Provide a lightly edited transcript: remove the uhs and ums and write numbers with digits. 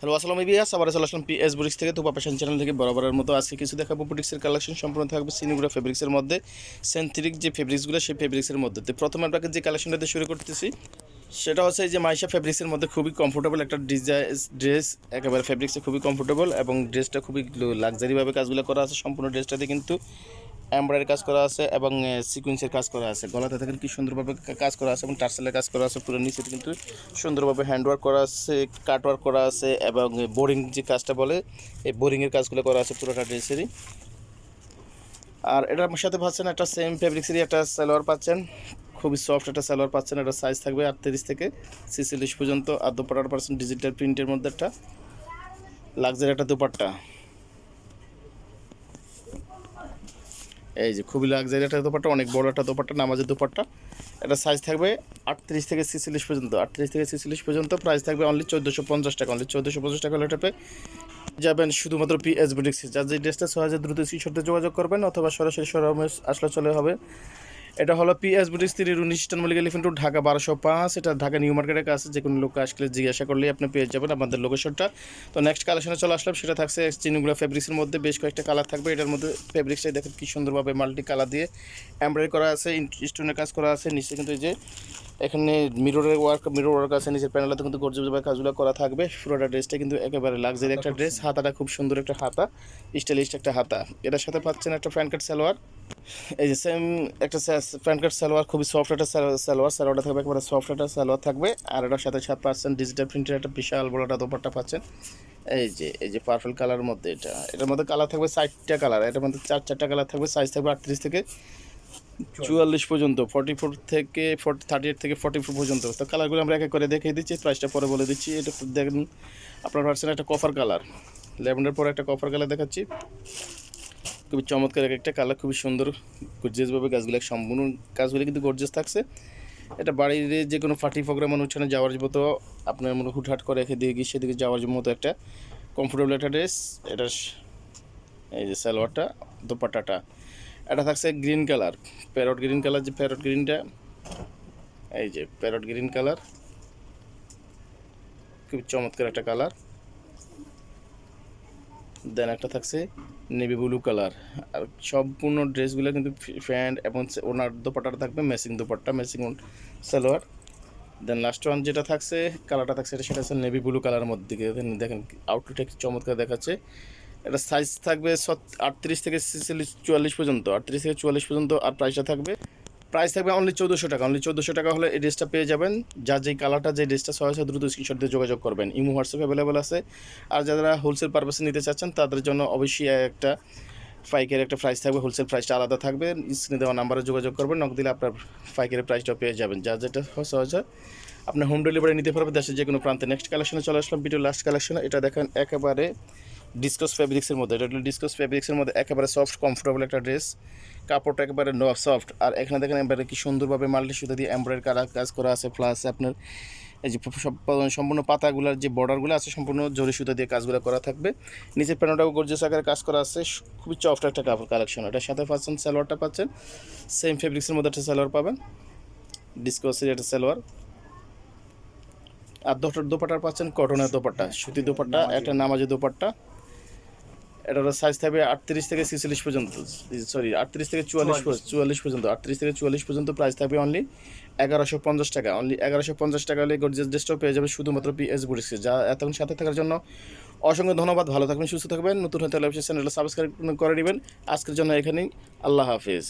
Hello আসসালামু আলাইকুম, আবার চলে আসলাম পিএস বুটিক্স থেকে। তো ফ্যাশন চ্যানেল থেকে বরাবরের মতো আজকে কিছু দেখাবো বুটিক্সের কালেকশন। সম্পূর্ণ থাকবে সিনিগুড়া ফেব্রিক্সের মধ্যে, সেন্থেটিক যে ফেব্রিক্সগুলো সেই ফেব্রিক্সের মধ্যে। তো প্রথমে আপনাকে যে কালেকশনটাতে শুরু করতেছি সেটা হচ্ছে এই যে মাইশা ফেব্রিক্সের মধ্যে খুবই কমফোর্টেবল একটা ড্রেস, একেবারে ফেব্রিক্সে খুবই কমফোর্টেবল এবং ড্রেসটা খুবই লাক্সারিভাবে কাজগুলো করা আছে। সম্পূর্ণ ড্রেসটাতে কিন্তু এমব্রয়ডারি কাজ করা আছে এবং সিকুয়েন্সের কাজ করা আছে। গলাতে দেখেন কি সুন্দরভাবে কাজ করা আছে এবং টার্সেলের কাজ করা আছে। পুরো নিচে কিন্তু সুন্দরভাবে হ্যান্ডওয়ার্ক করা আছে, কাটওয়ার্ক করা আছে এবং বোরিং যে কাজটা বলে এই বোরিংয়ের কাজগুলো করা আছে পুরোটা ড্রেসেরই। আর এটার সাথে পাচ্ছেন একটা সেম ফেব্রিক্সেরই একটা সালোয়ার পাচ্ছেন, খুবই সফট একটা সালোয়ার পাচ্ছেন। এটা সাইজ থাকবে 38 থেকে 46 পর্যন্ত। আর দোপাট্টাটা পাচ্ছেন ডিজিটাল প্রিন্টের মধ্যে একটা লাক্সারি একটা দোপাট্টা। এই যে খুবই লাক্সারি একটা দোপাট্টা, অনেক বড় একটা দোপাট্টা, নামাজের দোপাট্টা। এটা সাইজ থাকবে 38 থেকে 46 পর্যন্ত। 38 থেকে 46 পর্যন্ত প্রাইস থাকবে অনলি 1450 টাকা। অনলি 1450 টাকা হলে এটা পেয়ে যাবেন শুধুমাত্র পিএস বুটিক্সে। যার যে ড্রেসটা সহজে দ্রুত স্ক্রিনশটে যোগাযোগ করবেন অথবা সরাসরি শোরুমে আসলে চলে হবে। এটা হলো PS boutiques 3 eastern Mallik elephant road, Dhaka 1205। এটা ঢাকা নিউ মার্কেটের কাছে। যে কোনো লোক আসলে জিজ্ঞাসা করলেই আপনি পেয়ে যাবেন আমাদের লোকেশনটা। তো নেক্সট কালেকশনে চলে আসলাম, সেটা থাকছে চিনিগুলো ফেব্রিক্সের মধ্যে। বেশ কয়েকটা কালার থাকবে এটার মধ্যে। ফেব্রিক্সটাই দেখেন কি সুন্দরভাবে মাল্টি কালার দিয়ে এমব্রয়ডারি করা আছে, স্টোনের কাজ করা আছে। নিচে কিন্তু এই যে এখানে মিরর ওয়ার্ক আছে। নিচের প্যানেলটাতে কিন্তু গর্জিয়াসভাবে কাজগুলো করা থাকবে। পুরোটা ড্রেসটা কিন্তু একেবারে লাক্সারি একটা ড্রেস। হাতাটা খুব সুন্দর একটা হাতা, স্টাইলিশ একটা হাতা। এটার সাথে পাচ্ছেন একটা প্যান্ট কাট সালোয়ার। এই যে সেম একটা প্যান্ট কাট সালোয়ার, খুবই সফট একটা সালোয়ারটা থাকবে, একেবারে সফট একটা সালোয়ার থাকবে। আর এটার সাথে 7% ডিজিটাল প্রিন্টের একটা বিশাল বড় একটা দোপাট্টা পাচ্ছেন। এই যে পার্পল কালারের মধ্যে এটার মধ্যে কালার থাকবে 4টা কালার। এটার মধ্যে 4টা কালার থাকবে। সাইজ থাকবে 38 থেকে 44 পর্যন্ত, 44 থেকে 38 থেকে 44 পর্যন্ত। তো কালারগুলো আমরা এক এক করে দেখিয়ে দিচ্ছি, প্রাইসটা পরে বলে দিচ্ছি। এটা দেখেন আপনার ভার্সন একটা কফার কালার, ল্যাভেন্ডার পরে একটা কফার কালার দেখাচ্ছি। খুবই চমৎকার একটা কালার, খুবই সুন্দর গর্জিয়াসভাবে কাজগুলো, সম্পূর্ণ কাজগুলো কিন্তু গর্জিয়াস থাকছে। এটা বাড়ির যে কোনো পার্টি প্রোগ্রাম অনুষ্ঠানে যাওয়ার মতো, আপনার মনে হুটহাট করে রেখে দিয়ে গিয়ে সেদিকে যাওয়ার মতো একটা কমফোর্টেবল একটা ড্রেস। এটা এই যে সালোয়ারটা, দোপাট্টাটা এটা থাকছে green colour, parrot green colour. যে প্যারট গ্রিনটা, এই যে প্যারট গ্রিন কালার, খুব চমৎকার একটা কালার। দেন একটা থাকছে নেভি ব্লু কালার। আর সম্পূর্ণ ড্রেসগুলো কিন্তু প্যান্ট এবং ওনার দোপাট্টাটা থাকবে ম্যাচিং দোপাট্টা, ম্যাচিং সালোয়ার। দেন লাস্ট ওয়ান যেটা থাকছে কালারটা থাকছে সেটা হচ্ছে নেভি ব্লু কালারের মধ্যে। দেখেন আউটলুকটা কি চমৎকার দেখাচ্ছে। এটা সাইজ থাকবে 38 থেকে 44 পর্যন্ত, 38 থেকে 44 পর্যন্ত। আর প্রাইস থাকবে অনলি 1400 টাকা। অনলি 1400 টাকা হলে এই ড্রেসটা পেয়ে যাবেন। যার যেই কালারটা, যে ড্রেসটা সহজে দ্রুত স্ক্রিনশট দিয়ে যোগাযোগ করবেন। ইমো হোয়াটসঅ্যাপ অ্যাভেলেবেল আছে। আর যারা হোলসেল পারপাসে নিতে চাচ্ছেন তাদের জন্য অবশ্যই একটা পাইকারি একটা প্রাইস থাকবে, হোলসেল প্রাইসটা আলাদা থাকবে। স্ক্রিনে দেওয়া নাম্বারে যোগাযোগ করবেন, নক দিলে আপনার পাইকারি প্রাইসটা পেয়ে যাবেন। যার যেটা সহজে আপনার হোম ডেলিভারি নিতে পারবেন দেশের যে কোনো প্রান্তে। নেক্সট কালেকশনে চলে আসলাম, ভিডিও লাস্ট কালেকশনে। এটা দেখেন একেবারে ডিসকাস ফেব্রিক্সের মধ্যে। এটা ডিসকাস ফেব্রিক্সের মধ্যে একেবারে সফট কমফোর্টেবল একটা ড্রেস। কাপড়টা একেবারে সফট। আর এখানে দেখেন একেবারে কি সুন্দরভাবে মাল্টি সুতা দিয়ে এমব্রয়ডারি কাজ করা আছে। প্লাস আপনার এই যে সম্পূর্ণ পাতাগুলোর যে বর্ডারগুলো আছে সম্পূর্ণ জরি সুতা দিয়ে কাজগুলো করা থাকবে। নিচের প্যানেলটাও গর্জিয়াস আকারে কাজ করা আছে। খুবই সফট একটা কাপড় কালেকশন। এটার সাথে পাচ্ছেন সালোয়ারটা পাচ্ছেন সেম ফেব্রিক্সের মধ্যে একটা সালোয়ার পাবেন, ডিসকাসের একটা সালোয়ার। আর দোপাট্টার পাচ্ছেন কটনের দোপাট্টা, সুতি দোপাট্টা, একটা নামাজি দোপাট্টা। এটার সাইজ থাকবে 38 থেকে 46 পর্যন্ত, সরি 38 থেকে 44 পর্যন্ত। 38 থেকে 44 পর্যন্ত প্রাইস থাকবে অনলি 1150 টাকা। অনলি 1150 টাকা হলে গর্জিয়াস ড্রেসটাও পেয়ে যাবে শুধুমাত্র পিএস বুটিক্সে। যা এতক্ষণ সাথে থাকার জন্য অসংখ্য ধন্যবাদ। ভালো থাকবেন, সুস্থ থাকবেন। নতুন হতে হলে চ্যানেলটা সাবস্ক্রাইব করে নেবেন। আজকের জন্য এখানেই, আল্লাহ হাফিজ।